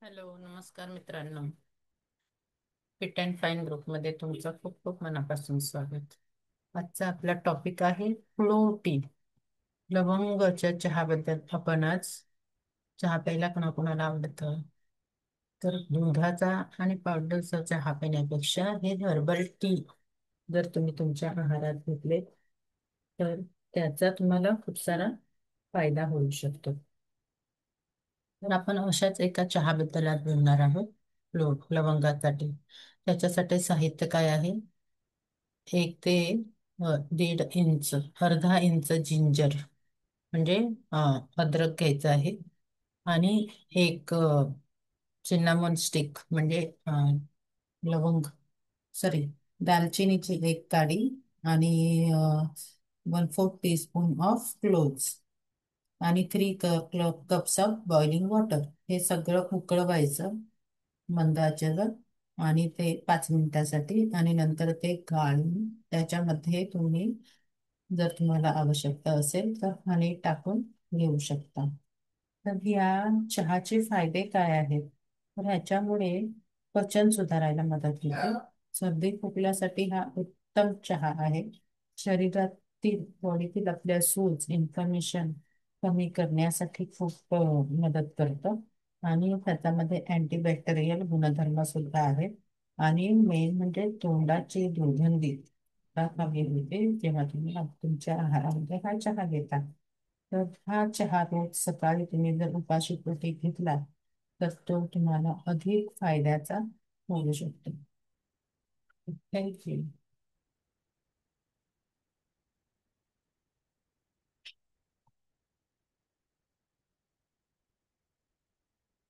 Hello, नमस्कार मित्रांनो. Fit and fine ग्रुपमध्ये तुमचं खूप खूप मनापासून स्वागत. आजचा आपला टॉपिक आहे फ्लो टी. लवंगाच्या चहाबद्दल. आपण आज चहा प्यायला कोणाकोणाला आवडतं, तर दुधाचा आणि पावडरचा चहा पिण्यापेक्षा हे हर्बल टी जर तुम्ही तुमच्या आहारात घेतले तर त्याचा तुम्हाला खूप सारा फायदा होऊ शकतो. तर आपण अशाच एका चहाबद्दल आज बोलणार आहोत. लवंगासाठी त्याच्यासाठी साहित्य काय आहे? एक ते 1.5 इंच, अर्धा इंच जिंजर म्हणजे अ, अद्रक घ्यायचं आहे. आणि एक सिन्नामॉन स्टिक म्हणजे लवंग, सॉरी, दालचिनीची एक काडी. आणि 1/4 टीस्पून ऑफ क्लोव्स. आणि 3 कप्स ऑफ बॉइलिंग वॉटर. हे सगळं उकळवायचं मंद आचेवर, आणि ते 5 मिनिटासाठी. आणि नंतर ते गाळून त्याच्यामध्ये तुम्ही, जर तुम्हाला आवश्यकता असेल तर हनी टाकून घेऊ शकता. तर या चहाचे फायदे काय आहेत? तर ह्याच्यामुळे पचन सुधारायला मदत होते. सर्दी खोकल्यासाठी हा उत्तम चहा आहे. शरीरातील बॉडीतील आपल्या सूज इन्फ्लमेशन कमी करण्यासाठी खूप मदत करतं. आणि त्याच्यामध्ये अँटीबॅक्टेरियल गुणधर्म सुद्धा आहेत. आणि मेन म्हणजे तोंडाची दुर्गंधी कमी होते जेव्हा तुम्ही तुमच्या आहारामध्ये हा चहा घेता. तर हा चहा रोज सकाळी तुम्ही जर उपाशी पोटी घेतला तर तो तुम्हाला अधिक फायद्याचा होऊ शकतो. थँक्यू.